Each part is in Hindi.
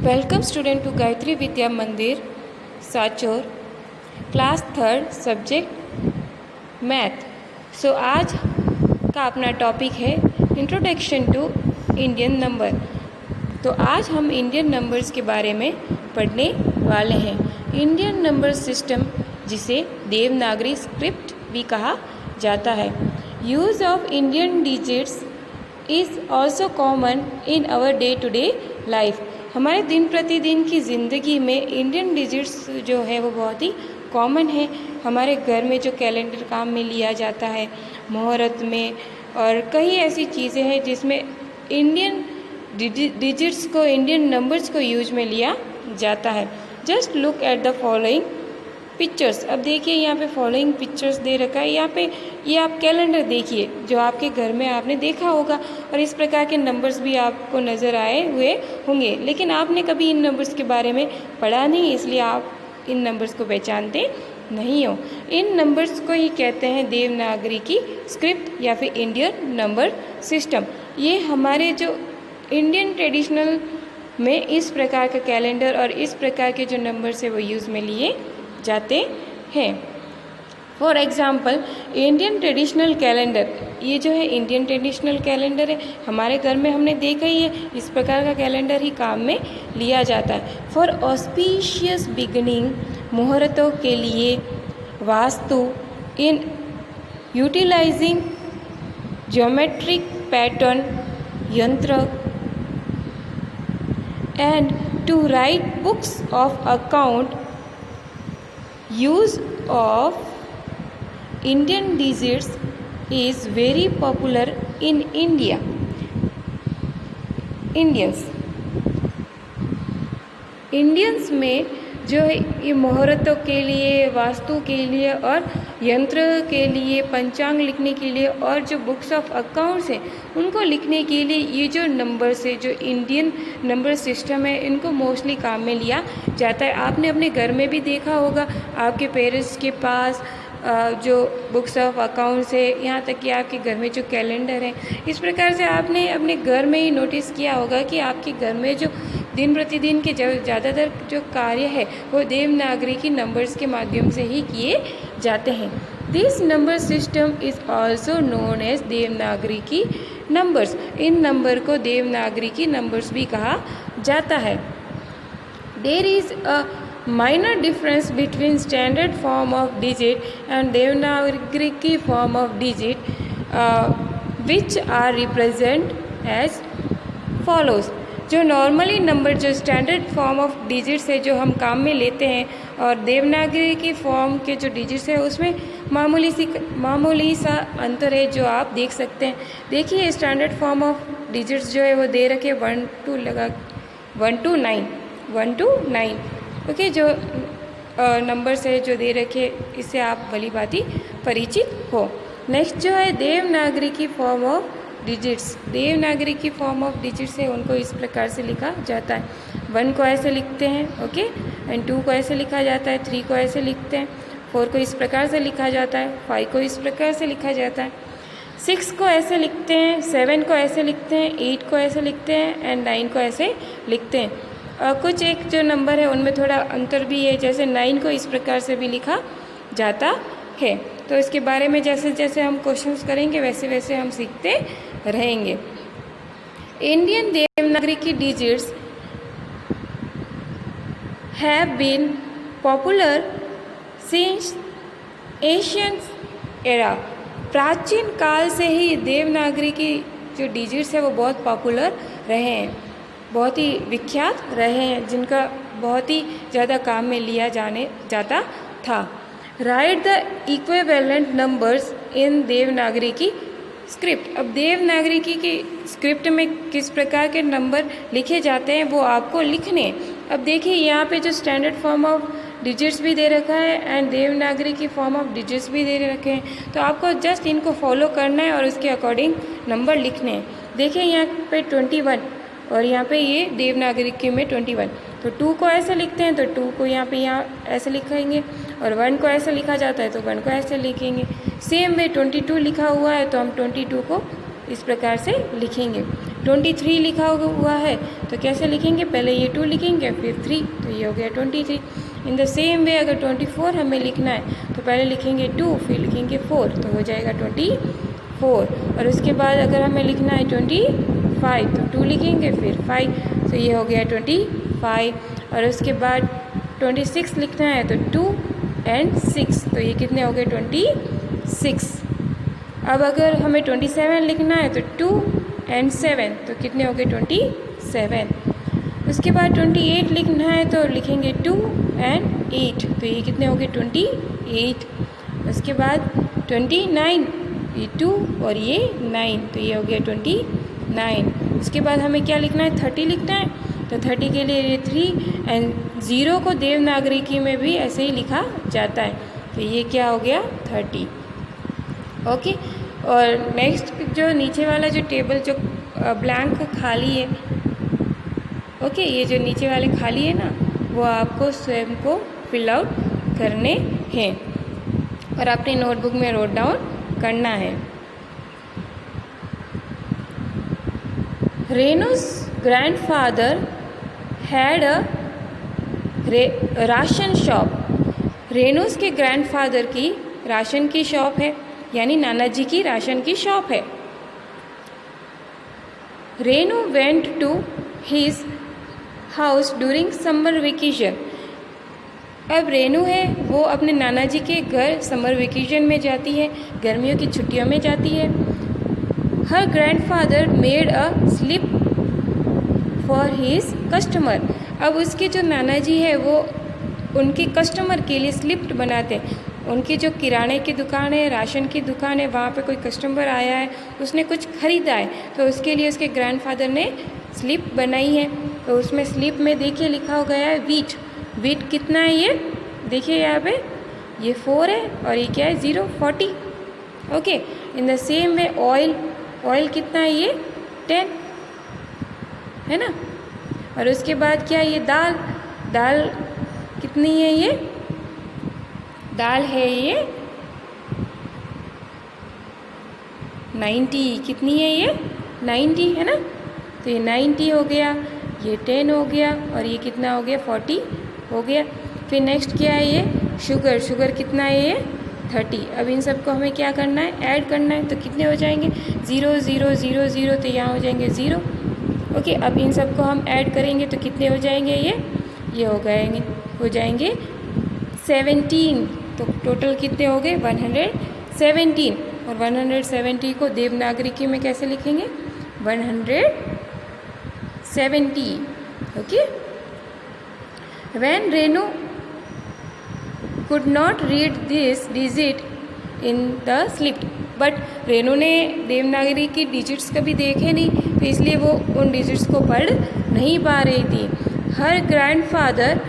वेलकम स्टूडेंट टू गायत्री विद्या मंदिर साचोर, क्लास 3 सब्जेक्ट मैथ। सो आज का अपना टॉपिक है इंट्रोडक्शन टू इंडियन नंबर। तो आज हम इंडियन नंबर्स के बारे में पढ़ने वाले हैं। इंडियन नंबर सिस्टम, जिसे देवनागरी स्क्रिप्ट भी कहा जाता है। Use of Indian digits is also common in our day to day life. हमारे दिन प्रतिदिन की ज़िंदगी में इंडियन डिजिट्स जो है वो बहुत ही कॉमन है। हमारे घर में जो कैलेंडर काम में लिया जाता है, मुहूर्त में, और कई ऐसी चीज़ें हैं जिसमें इंडियन डिजिट्स को, इंडियन नंबर्स को यूज में लिया जाता है। Just look at the following pictures. अब देखिए यहाँ पे फॉलोइंग पिक्चर्स दे रखा है। यहाँ पे ये आप कैलेंडर देखिए जो आपके घर में आपने देखा होगा, और इस प्रकार के नंबर्स भी आपको नज़र आए हुए होंगे, लेकिन आपने कभी इन नंबर्स के बारे में पढ़ा नहीं, इसलिए आप इन नंबर्स को पहचानते नहीं हो। इन नंबर्स को ही कहते हैं देवनागरी की स्क्रिप्ट या फिर इंडियन नंबर सिस्टम। ये हमारे जो इंडियन ट्रेडिशनल में इस प्रकार का कैलेंडर और इस प्रकार के जो नंबर्स है वो यूज़ में लिए जाते हैं। For example Indian traditional calendar, ये जो है इंडियन ट्रेडिशनल कैलेंडर है, हमारे घर में हमने देखा ही है, इस प्रकार का कैलेंडर ही काम में लिया जाता है। फॉर ऑस्पिशियस बिगिनिंग, मुहूर्तों के लिए, vastu, in utilising geometric pattern, yantra, and to write books of account, use of Indian digits is very popular in India. Indians में जो है ये मुहूर्तों के लिए, वास्तु के लिए और यंत्र के लिए, पंचांग लिखने के लिए और जो बुक्स ऑफ अकाउंट्स हैं उनको लिखने के लिए ये जो नंबर्स है, जो इंडियन नंबर सिस्टम है, इनको मोस्टली काम में लिया जाता है। आपने अपने घर में भी देखा होगा, आपके पेरेंट्स के पास जो बुक्स ऑफ अकाउंट्स है, यहाँ तक कि आपके घर में जो कैलेंडर है, इस प्रकार से आपने अपने घर में ही नोटिस किया होगा कि आपके घर में जो दिन प्रतिदिन के ज़्यादातर जो कार्य है वो देवनागरी की नंबर्स के माध्यम से ही किए जाते हैं। This number system is also known as Devanagari की नंबर्स। इन नंबर को देवनागरी की नंबर्स भी कहा जाता है। There is a minor difference between standard form of digit and Devanagari form of digit, which are represent as follows। जो नॉर्मली नंबर, जो स्टैंडर्ड फॉर्म ऑफ डिजिट्स है जो हम काम में लेते हैं, और देवनागरी की फॉर्म के जो डिजिट्स है उसमें मामूली सा अंतर है जो आप देख सकते हैं। देखिए स्टैंडर्ड फॉर्म ऑफ डिजिट्स जो है वो दे रखे 1 to 9। ओके, जो नंबर्स है जो दे रखे, इससे आप भली भांति परिचित हो। नेक्स्ट जो है देवनागरी की फॉर्म ऑफ डिजिट्स। देवनागरी की फॉर्म ऑफ डिजिट्स है उनको इस प्रकार से लिखा जाता है। 1 को ऐसे लिखते हैं, ओके, एंड 2 को ऐसे लिखा जाता है, 3 को ऐसे लिखते हैं, 4 को इस प्रकार से लिखा जाता है, 5 को इस प्रकार से लिखा जाता है, 6 को ऐसे लिखते हैं, 7 को ऐसे लिखते हैं, 8 को ऐसे लिखते हैं, एंड 9 को ऐसे लिखते हैं। कुछ एक जो नंबर है उनमें थोड़ा अंतर भी है, जैसे 9 को इस प्रकार से भी लिखा जाता है। तो इसके बारे में जैसे जैसे हम क्वेश्चंस करेंगे वैसे वैसे हम सीखते रहेंगे। इंडियन देवनागरी की digits have been popular since Asian era. प्राचीन काल से ही देवनागरी की जो डिजिट्स है वो बहुत पॉपुलर रहे हैं, बहुत ही विख्यात रहे हैं, जिनका बहुत ही ज़्यादा काम में लिया जाता था। Right the equivalent numbers in Devanagari की स्क्रिप्ट। अब देवनागरी की स्क्रिप्ट में किस प्रकार के नंबर लिखे जाते हैं वो आपको लिखने हैं। अब देखिए यहाँ पे जो स्टैंडर्ड फॉर्म ऑफ डिजिट्स भी दे रखा है एंड देवनागरी की फॉर्म ऑफ डिजिट्स भी दे रखे हैं, तो आपको जस्ट इनको फॉलो करना है और उसके अकॉर्डिंग नंबर लिखने हैं। देखिए यहाँ पे 21 और यहाँ पे ये देवनागरी में 21, तो 2 को ऐसे लिखते हैं तो 2 को यहाँ ऐसे लिखेंगे, और 1 को ऐसे लिखा जाता है तो 1 को ऐसे लिखेंगे। सेम वे 22 लिखा हुआ है तो हम 22 को इस प्रकार से लिखेंगे। 23 लिखा हुआ है तो कैसे लिखेंगे, पहले ये 2 लिखेंगे फिर 3, तो ये हो गया 23। इन द सेम वे अगर 24 हमें लिखना है तो पहले लिखेंगे 2 फिर लिखेंगे 4, तो हो जाएगा 24। और उसके बाद अगर हमें लिखना है 25 तो 2 लिखेंगे फिर 5, तो ये हो गया 25। और उसके बाद 26 लिखना है तो 2 and 6, तो ये कितने हो गए 26। अब अगर हमें 27 लिखना है तो 2 and 7, तो कितने हो गए 27। उसके बाद 28 लिखना है तो लिखेंगे 2 and 8, तो ये कितने हो गए 28। उसके बाद 29, ये 2 और ये 9, तो ये हो गया 29। उसके बाद हमें क्या लिखना है, 30 लिखना है, तो 30 के लिए ये 3 एंड 0 को देवनागरिकी में भी ऐसे ही लिखा जाता है, तो ये क्या हो गया 30। ओके, और नेक्स्ट जो नीचे वाला जो टेबल जो ब्लैंक खाली है, ओके, ये जो नीचे वाले खाली है ना, वो आपको स्वयं को फिल आउट करने हैं और अपनी नोटबुक में नोट डाउन करना है। Renu's grandfather had a ration shop. Renu's के ग्रैंडफादर की राशन की शॉप है, यानी नाना जी की राशन की शॉप है। Renu went to his house during summer vacation. अब रेनू है वो अपने नाना जी के घर समर वेकेशन में जाती है, गर्मियों की छुट्टियों में जाती है। Her grandfather made a slip for his customer. अब उसके जो नाना जी है वो उनके कस्टमर के लिए स्लिप बनाते हैं। उनकी जो किराने की दुकान है, राशन की दुकान है, वहाँ पे कोई कस्टमर आया है, उसने कुछ ख़रीदा है, तो उसके लिए उसके ग्रैंडफादर ने स्लिप बनाई है। तो उसमें स्लिप में देखिए लिखा हो गया है वीट। वीट कितना है ये देखिए यहाँ पे, ये 4 है और ये क्या है 0, 40। Okay, in the same way oil, oil कितना है ये 10 है ना। और उसके बाद क्या है ये दाल, दाल कितनी है ये, दाल है ये 90, कितनी है ये 90 है ना, तो ये 90 हो गया, ये 10 हो गया और ये कितना हो गया 40 हो गया। फिर नेक्स्ट क्या है ये शुगर, शुगर कितना है ये 30। अब इन सबको हमें क्या करना है, ऐड करना है, तो कितने हो जाएंगे 0 0 0 0, तो यहाँ हो जाएंगे 0। ओके, अब इन सबको हम ऐड करेंगे तो कितने हो जाएंगे ये हो जाएंगे 17। तो टोटल कितने हो गए 117। और 170 को देवनागरिकी में कैसे लिखेंगे 170। Okay, when Renu could not read this digit in the slip, but Renu ने देवनागरी की डिजिट्स कभी देखे नहीं, तो इसलिए वो उन डिजिट्स को पढ़ नहीं पा रही थी। Her grandfather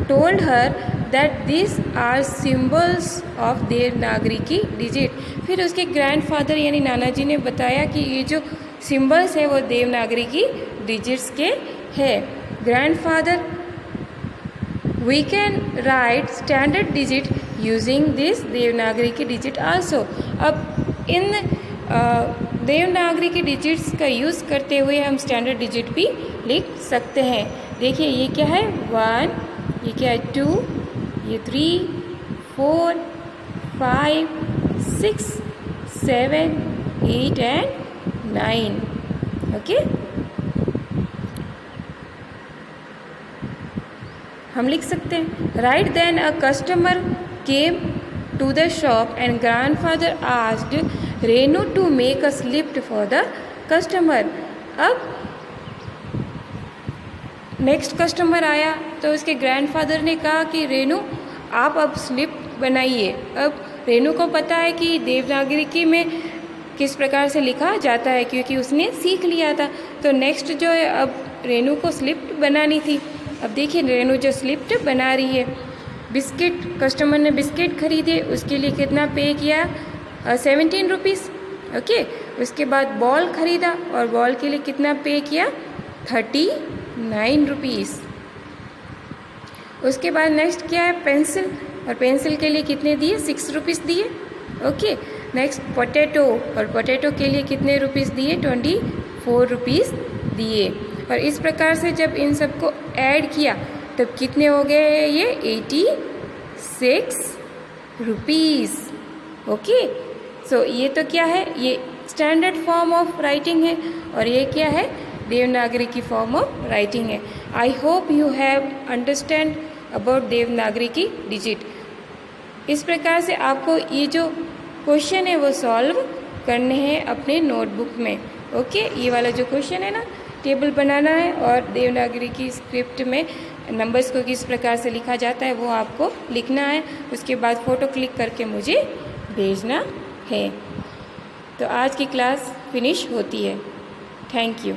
told her that this are symbols of Devanagari की डिजिट। फिर उसके ग्रैंडफादर यानी नाना जी ने बताया कि ये जो सिम्बल्स है वो देवनागरी की डिजिट्स के है। Grandfather, we can write standard digit using this Devanagari की डिजिट आल्सो। अब इन देवनागरी की डिजिट्स का यूज़ करते हुए हम स्टैंडर्ड डिजिट भी लिख सकते हैं। देखिए ये क्या है 1, ये क्या है 2, ये 3, 4, 5, 6, 7, 8 एंड 9। ओके, हम लिख सकते हैं right then a customer came to the shop and grandfather asked Renu to make a slip for the customer। अब नेक्स्ट कस्टमर आया तो उसके ग्रैंडफादर ने कहा कि रेनू आप अब स्लिप बनाइए। अब रेनू को पता है कि देवनागरिकी में किस प्रकार से लिखा जाता है क्योंकि उसने सीख लिया था। तो नेक्स्ट जो है अब रेनू को स्लिप बनानी थी। अब देखिए रेनू जो स्लिप बना रही है, बिस्किट, कस्टमर ने बिस्किट खरीदे, उसके लिए कितना पे किया 17 रुपीज़। ओके, उसके बाद बॉल ख़रीदा और बॉल के लिए कितना पे किया 39 रुपीज़। उसके बाद नेक्स्ट क्या है पेंसिल, और पेंसिल के लिए कितने दिए 6 रुपीज़ दिए। ओके, नेक्स्ट पोटैटो, और पोटैटो के लिए कितने रुपीज़ दिए 4 रुपीज़ दिए। और इस प्रकार से जब इन सबको ऐड किया तब कितने हो गए ये 86 रुपीज़। ओके, सो ये तो क्या है, ये स्टैंडर्ड फॉर्म ऑफ राइटिंग है और ये क्या है, देवनागरी की फॉर्म ऑफ राइटिंग है। I hope you have understand about Devanagari की डिजिट। इस प्रकार से आपको ये जो क्वेश्चन है वो सॉल्व करने हैं अपने नोटबुक में। ओके, ये वाला जो क्वेश्चन है ना, टेबल बनाना है और देवनागरी की स्क्रिप्ट में नंबर्स को किस प्रकार से लिखा जाता है वो आपको लिखना है। उसके बाद फ़ोटो क्लिक करके मुझे भेजना है। तो आज की क्लास फिनिश होती है। Thank you.